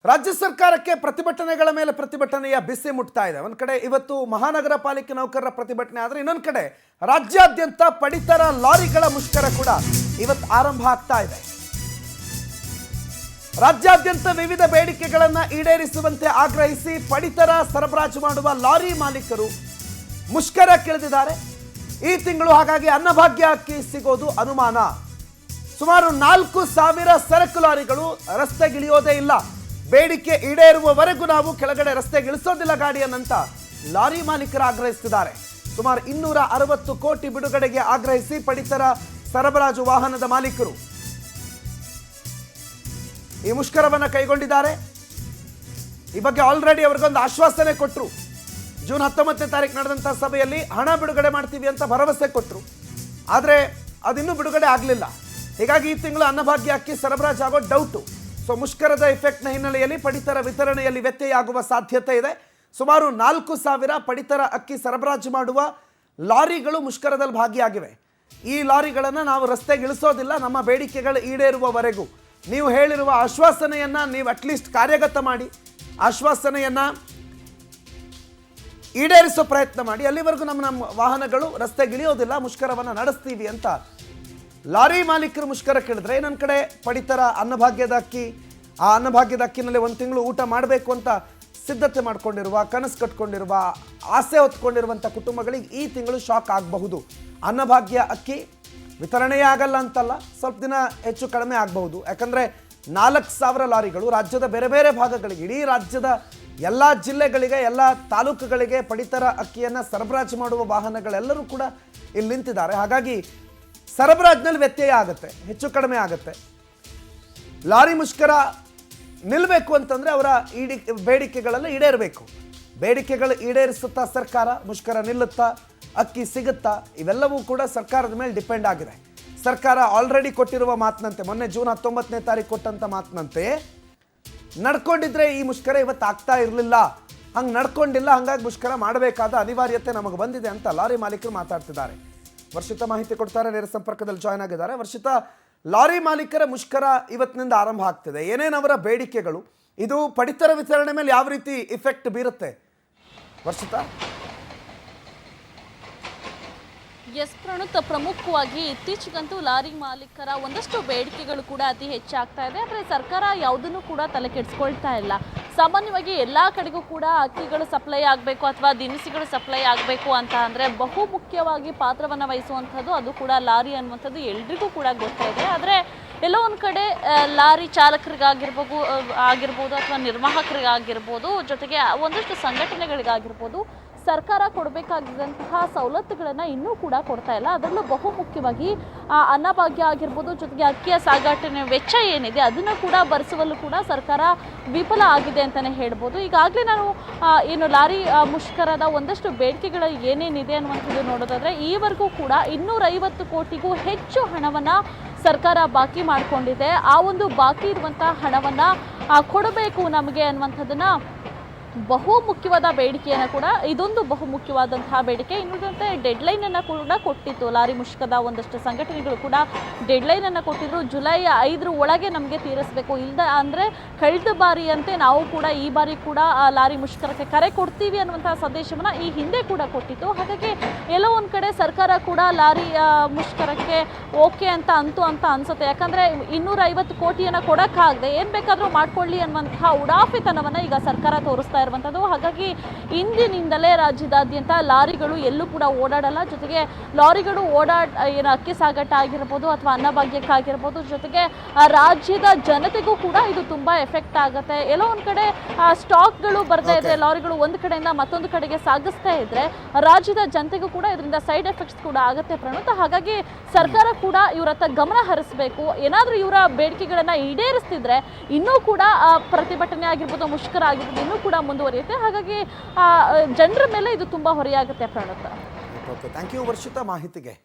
ರಾಜ್ಯ ಸರ್ಕಾರಕ್ಕೆ ಪ್ರತಿಭಟನೆಗಳ ಮೇಲೆ ಪ್ರತಿಭಟನೆಯ ಬಿಸಿ ಮುಟ್ತಾ ಇದೆ. ಒಂದು ಕಡೆ ಇವತ್ತು ಮಹಾನಗರ ಪಾಲಿಕೆ ನೌಕರರ ಪ್ರತಿಭಟನೆ ಆದರೆ ಇನ್ನೊಂದು ಕಡೆ ರಾಜ್ಯಾದ್ಯಂತ ಪಡಿತರ ಲಾರಿಗಳ ಮುಷ್ಕರ ಕೂಡ ಇವತ್ತು ಆರಂಭ ಆಗ್ತಾ ಇದೆ. ರಾಜ್ಯಾದ್ಯಂತ ವಿವಿಧ ಬೇಡಿಕೆಗಳನ್ನು ಈಡೇರಿಸುವಂತೆ ಆಗ್ರಹಿಸಿ ಪಡಿತರ ಸರಬರಾಜು ಮಾಡುವ ಲಾರಿ ಮಾಲೀಕರು ಮುಷ್ಕರಕ್ಕಿಳಿದಿದ್ದಾರೆ. ಈ ತಿಂಗಳು ಹಾಗಾಗಿ ಅನ್ನಭಾಗ್ಯ ಅಕ್ಕಿ ಸಿಗೋದು ಅನುಮಾನ. ಸುಮಾರು 4,000 ಸರಕು ಲಾರಿಗಳು ರಸ್ತೆಗಿಳಿಯೋದೇ ಇಲ್ಲ. ಬೇಡಿಕೆ ಈಡೇರುವವರೆಗೂ ನಾವು ಕೆಳಗಡೆ ರಸ್ತೆಗಿಳಿಸೋದಿಲ್ಲ ಗಾಡಿಯನ್ನಂತ ಲಾರಿ ಮಾಲೀಕರು ಆಗ್ರಹಿಸುತ್ತಿದ್ದಾರೆ. ಸುಮಾರು 260 ಕೋಟಿ ಬಿಡುಗಡೆಗೆ ಆಗ್ರಹಿಸಿ ಪಡಿತರ ಸರಬರಾಜು ವಾಹನದ ಮಾಲೀಕರು ಈ ಮುಷ್ಕರವನ್ನು ಕೈಗೊಂಡಿದ್ದಾರೆ. ಈ ಬಗ್ಗೆ ಆಲ್ರೆಡಿ ಅವರಿಗೊಂದು ಆಶ್ವಾಸನೆ ಕೊಟ್ಟರು. ಜೂನ್ 19ನೇ ತಾರೀಕು ನಡೆದಂಥ ಸಭೆಯಲ್ಲಿ ಹಣ ಬಿಡುಗಡೆ ಮಾಡ್ತೀವಿ ಅಂತ ಭರವಸೆ ಕೊಟ್ಟರು. ಆದರೆ ಅದಿನ್ನೂ ಬಿಡುಗಡೆ ಆಗಲಿಲ್ಲ. ಹೀಗಾಗಿ ಈ ತಿಂಗಳು ಅನ್ನಭಾಗ್ಯ ಅಕ್ಕಿ ಸರಬರಾಜು ಆಗೋ ಡೌಟು. ಸೊ ಮುಷ್ಕರದ ಎಫೆಕ್ಟ್ನ ಹಿನ್ನೆಲೆಯಲ್ಲಿ ಪಡಿತರ ವಿತರಣೆಯಲ್ಲಿ ವ್ಯತ್ಯಯ ಆಗುವ ಸಾಧ್ಯತೆ ಇದೆ. ಸುಮಾರು 4,000 ಪಡಿತರ ಅಕ್ಕಿ ಸರಬರಾಜು ಮಾಡುವ ಲಾರಿಗಳು ಮುಷ್ಕರದಲ್ಲಿ ಭಾಗಿಯಾಗಿವೆ. ಈ ಲಾರಿಗಳನ್ನು ನಾವು ರಸ್ತೆಗೆ ಇಳಿಸೋದಿಲ್ಲ, ನಮ್ಮ ಬೇಡಿಕೆಗಳು ಈಡೇರುವವರೆಗೂ. ನೀವು ಹೇಳಿರುವ ಆಶ್ವಾಸನೆಯನ್ನು ನೀವು ಅಟ್ಲೀಸ್ಟ್ ಕಾರ್ಯಗತ ಮಾಡಿ, ಆಶ್ವಾಸನೆಯನ್ನು ಈಡೇರಿಸೋ ಪ್ರಯತ್ನ ಮಾಡಿ. ಅಲ್ಲಿವರೆಗೂ ನಮ್ಮ ವಾಹನಗಳು ರಸ್ತೆಗಿಳಿಯೋದಿಲ್ಲ, ಮುಷ್ಕರವನ್ನು ನಡೆಸ್ತೀವಿ ಅಂತ ಲಾರಿ ಮಾಲೀಕರು ಮುಷ್ಕರಕ್ಕಿಳಿದ್ರೆ, ಇನ್ನೊಂದು ಕಡೆ ಪಡಿತರ ಅನ್ನಭಾಗ್ಯದ ಅಕ್ಕಿ, ಆ ಅನ್ನಭಾಗ್ಯದ ಅಕ್ಕಿನಲ್ಲಿ 1 ತಿಂಗಳು ಊಟ ಮಾಡಬೇಕು ಅಂತ ಸಿದ್ಧತೆ ಮಾಡ್ಕೊಂಡಿರುವ, ಕನಸು ಕಟ್ಕೊಂಡಿರುವ, ಆಸೆ ಹೊತ್ಕೊಂಡಿರುವಂಥ ಕುಟುಂಬಗಳಿಗೆ ಈ ತಿಂಗಳು ಶಾಕ್ ಆಗಬಹುದು. ಅನ್ನಭಾಗ್ಯ ಅಕ್ಕಿ ವಿತರಣೆಯೇ ಆಗಲ್ಲ ಅಂತಲ್ಲ, ಸ್ವಲ್ಪ ದಿನ ಹೆಚ್ಚು ಕಡಿಮೆ ಆಗಬಹುದು. ಯಾಕಂದರೆ 4,000 ಲಾರಿಗಳು ರಾಜ್ಯದ ಬೇರೆ ಬೇರೆ ಭಾಗಗಳಿಗೆ, ಇಡೀ ರಾಜ್ಯದ ಎಲ್ಲ ಜಿಲ್ಲೆಗಳಿಗೆ, ಎಲ್ಲ ತಾಲೂಕುಗಳಿಗೆ ಪಡಿತರ ಅಕ್ಕಿಯನ್ನು ಸರಬರಾಜು ಮಾಡುವ ವಾಹನಗಳೆಲ್ಲರೂ ಕೂಡ ಇಲ್ಲಿ ನಿಂತಿದ್ದಾರೆ. ಹಾಗಾಗಿ ಸರಬರಾಜಿನಲ್ಲಿ ವ್ಯತ್ಯಯ ಆಗುತ್ತೆ, ಹೆಚ್ಚು ಕಡಿಮೆ ಆಗುತ್ತೆ. ಲಾರಿ ಮುಷ್ಕರ ನಿಲ್ಲಬೇಕು ಅಂತಂದರೆ ಅವರ ಬೇಡಿಕೆಗಳೆಲ್ಲ ಈಡೇರಬೇಕು. ಬೇಡಿಕೆಗಳು ಈಡೇರಿಸುತ್ತಾ ಸರ್ಕಾರ, ಮುಷ್ಕರ ನಿಲ್ಲುತ್ತಾ, ಅಕ್ಕಿ ಸಿಗುತ್ತಾ, ಇವೆಲ್ಲವೂ ಕೂಡ ಸರ್ಕಾರದ ಮೇಲೆ ಡಿಪೆಂಡ್ ಆಗಿದೆ. ಸರ್ಕಾರ ಆಲ್ರೆಡಿ ಕೊಟ್ಟಿರುವ ಮಾತಿನಂತೆ, ಮೊನ್ನೆ ಜೂನ್ 19ನೇ ತಾರೀಕು ಕೊಟ್ಟಂಥ ಮಾತಿನಂತೆ ನಡ್ಕೊಂಡಿದ್ರೆ ಈ ಮುಷ್ಕರ ಇವತ್ತು ಆಗ್ತಾ ಇರಲಿಲ್ಲ. ಹಂಗೆ ನಡ್ಕೊಂಡಿಲ್ಲ, ಹಂಗಾಗಿ ಮುಷ್ಕರ ಮಾಡಬೇಕಾದ ಅನಿವಾರ್ಯತೆ ನಮಗೆ ಬಂದಿದೆ ಅಂತ ಲಾರಿ ಮಾಲೀಕರು ಮಾತಾಡ್ತಿದ್ದಾರೆ. ವರ್ಷಿತ ಮಾಹಿತಿ ಕೊಡ್ತಾರೆ, ನೇರ ಸಂಪರ್ಕದಲ್ಲಿ ಜಾಯ್ನ್ ಆಗಿದ್ದಾರೆ. ವರ್ಷಿತ, ಲಾರಿ ಮಾಲೀಕರ ಮುಷ್ಕರ ಇವತ್ತಿನಿಂದ ಆರಂಭ ಆಗ್ತಿದೆ. ಏನೇನು ಅವರ ಬೇಡಿಕೆಗಳು, ಇದು ಪಡಿತರ ವಿತರಣೆ ಮೇಲೆ ಯಾವ ರೀತಿ ಇಫೆಕ್ಟ್ ಬೀರುತ್ತೆ ವರ್ಷಿತ? ಎಸ್ ಪ್ರಣುತ್, ಪ್ರಮುಖವಾಗಿ ಇತ್ತೀಚೆಗಂತೂ ಲಾರಿ ಮಾಲೀಕರ ಒಂದಷ್ಟು ಬೇಡಿಕೆಗಳು ಕೂಡ ಅತಿ ಹೆಚ್ಚಾಗ್ತಾ ಇದೆ. ಆದರೆ ಸರ್ಕಾರ ಯಾವುದನ್ನು ಕೂಡ ತಲೆ ಕೆಡಿಸ್ಕೊಳ್ತಾ ಇಲ್ಲ. ಸಾಮಾನ್ಯವಾಗಿ ಎಲ್ಲ ಕಡೆಗೂ ಕೂಡ ಅಕ್ಕಿಗಳು ಸಪ್ಲೈ ಆಗಬೇಕು ಅಥವಾ ದಿನಸಿಗಳು ಸಪ್ಲೈ ಆಗಬೇಕು ಅಂತ ಅಂದರೆ ಬಹು ಮುಖ್ಯವಾಗಿ ಪಾತ್ರವನ್ನು ವಹಿಸುವಂಥದ್ದು ಅದು ಕೂಡ ಲಾರಿ ಅನ್ನುವಂಥದ್ದು ಎಲ್ರಿಗೂ ಕೂಡ ಗೊತ್ತಾಯಿದೆ. ಆದರೆ ಎಲ್ಲೋ ಒಂದು ಕಡೆ ಲಾರಿ ಚಾಲಕರಿಗಾಗಿರ್ಬೋದು ಅಥವಾ ನಿರ್ವಾಹಕರಿಗಾಗಿರ್ಬೋದು, ಜೊತೆಗೆ ಒಂದಷ್ಟು ಸಂಘಟನೆಗಳಿಗಾಗಿರ್ಬೋದು ಸರ್ಕಾರ ಕೊಡಬೇಕಾಗಿದ್ದಂತಹ ಸವಲತ್ತುಗಳನ್ನು ಇನ್ನೂ ಕೂಡ ಕೊಡ್ತಾ ಇಲ್ಲ. ಅದರಲ್ಲೂ ಬಹು ಮುಖ್ಯವಾಗಿ ಅನ್ನಭಾಗ್ಯ ಆಗಿರ್ಬೋದು, ಜೊತೆಗೆ ಅಕ್ಕಿಯ ಸಾಗಾಟನೆ ವೆಚ್ಚ ಏನಿದೆ ಅದನ್ನು ಕೂಡ ಭರಿಸುವಲ್ಲೂ ಕೂಡ ಸರ್ಕಾರ ವಿಫಲ ಆಗಿದೆ ಅಂತಲೇ ಹೇಳ್ಬೋದು. ಈಗಾಗಲೇ ನಾನು ಏನು ಲಾರಿ ಮುಷ್ಕರದ ಒಂದಷ್ಟು ಬೇಡಿಕೆಗಳು ಏನೇನಿದೆ ಅನ್ನುವಂಥದ್ದು ನೋಡೋದಾದರೆ, ಈವರೆಗೂ ಕೂಡ 250 ಕೋಟಿಗೂ ಹೆಚ್ಚು ಹಣವನ್ನು ಸರ್ಕಾರ ಬಾಕಿ ಮಾಡಿಕೊಂಡಿದೆ. ಆ ಒಂದು ಬಾಕಿ ಇರುವಂಥ ಹಣವನ್ನು ಕೊಡಬೇಕು ನಮಗೆ ಅನ್ನುವಂಥದ್ದನ್ನು ಬಹು ಮುಖ್ಯವಾದ ಬೇಡಿಕೆಯನ್ನು ಕೂಡ, ಇದೊಂದು ಬಹು ಮುಖ್ಯವಾದಂತಹ ಬೇಡಿಕೆ. ಇನ್ನುಳಿದಂತೆ ಡೆಡ್ಲೈನನ್ನು ಕೂಡ ಕೊಟ್ಟಿತ್ತು ಲಾರಿ ಮುಷ್ಕರದ ಒಂದಷ್ಟು ಸಂಘಟನೆಗಳು ಕೂಡ ಡೆಡ್ಲೈನನ್ನು ಕೊಟ್ಟಿದ್ರು. ಜುಲೈ 5 ಒಳಗೆ ನಮಗೆ ತೀರಿಸಬೇಕು, ಇಲ್ಲದ ಅಂದರೆ ಕಳೆದ ಬಾರಿಯಂತೆ ನಾವು ಕೂಡ ಈ ಬಾರಿ ಕೂಡ ಲಾರಿ ಮುಷ್ಕರಕ್ಕೆ ಕರೆ ಕೊಡ್ತೀವಿ ಅನ್ನುವಂತಹ ಸಂದೇಶವನ್ನು ಈ ಹಿಂದೆ ಕೂಡ ಕೊಟ್ಟಿತ್ತು. ಹಾಗಾಗಿ ಎಲ್ಲೋ ಒಂದು ಕಡೆ ಸರ್ಕಾರ ಕೂಡ ಲಾರಿ ಮುಷ್ಕರಕ್ಕೆ ಓಕೆ ಅಂತ ಅನಿಸುತ್ತೆ. ಯಾಕಂದರೆ 250 ಕೋಟಿಯನ್ನು ಕೊಡೋಕ್ಕಾಗದೆ ಏನು ಬೇಕಾದರೂ ಮಾಡ್ಕೊಳ್ಳಿ ಅನ್ನುವಂತಹ ಉಡಾಫಿತನವನ್ನು ಈಗ ಸರ್ಕಾರ ತೋರಿಸ್ತಾ ಇರುವಂಥದ್ದು. ಹಾಗಾಗಿ ಇಂದಿನಿಂದಲೇ ರಾಜ್ಯದಾದ್ಯಂತ ಲಾರಿಗಳು ಎಲ್ಲೂ ಕೂಡ ಓಡಾಡಲ್ಲ. ಜೊತೆಗೆ ಲಾರಿಗಳು ಏನು ಅಕ್ಕಿ ಸಾಗಾಟ ಆಗಿರ್ಬೋದು ಅಥವಾ ಅನ್ನಭಾಗ್ಯಕ್ಕಾಗಿರ್ಬೋದು, ಜೊತೆಗೆ ರಾಜ್ಯದ ಜನತೆಗೂ ಕೂಡ ಇದು ತುಂಬ ಎಫೆಕ್ಟ್ ಆಗುತ್ತೆ. ಎಲ್ಲೋ ಒಂದು ಕಡೆ ಸ್ಟಾಕ್ಗಳು ಬರ್ತಾ ಇದ್ರೆ, ಲಾರಿಗಳು ಒಂದು ಕಡೆಯಿಂದ ಮತ್ತೊಂದು ಕಡೆಗೆ ಸಾಗಿಸ್ತಾ ಇದ್ರೆ ರಾಜ್ಯದ ಜನತೆಗೂ ಕೂಡ ಇದರಿಂದ ಸೈಡ್ ಎಫೆಕ್ಟ್ಸ್ ಕೂಡ ಆಗುತ್ತೆ ಪ್ರಣುತ. ಹಾಗಾಗಿ ಸರ್ಕಾರ ಕೂಡ ಇವರ ಹತ್ರ ಗಮನ ಹರಿಸಬೇಕು. ಏನಾದರೂ ಇವರ ಬೇಡಿಕೆಗಳನ್ನು ಈಡೇರಿಸ್ತಿದ್ರೆ ಇನ್ನೂ ಕೂಡ ಪ್ರತಿಭಟನೆ ಆಗಿರ್ಬೋದು, ಮುಷ್ಕರ ಆಗಿರ್ಬೋದು ಇನ್ನೂ ಕೂಡ ಮುಂದುವರಿಯುತ್ತೆ. ಹಾಗಾಗಿ ಜನರ ಮೇಲೆ ಇದು ತುಂಬ ಹೊರೆಯಾಗುತ್ತೆ ಪ್ರಣುತ. ಓಕೆ, ಥ್ಯಾಂಕ್ ಯು ವರ್ಷಿತ ಮಾಹಿತಿಗೆ.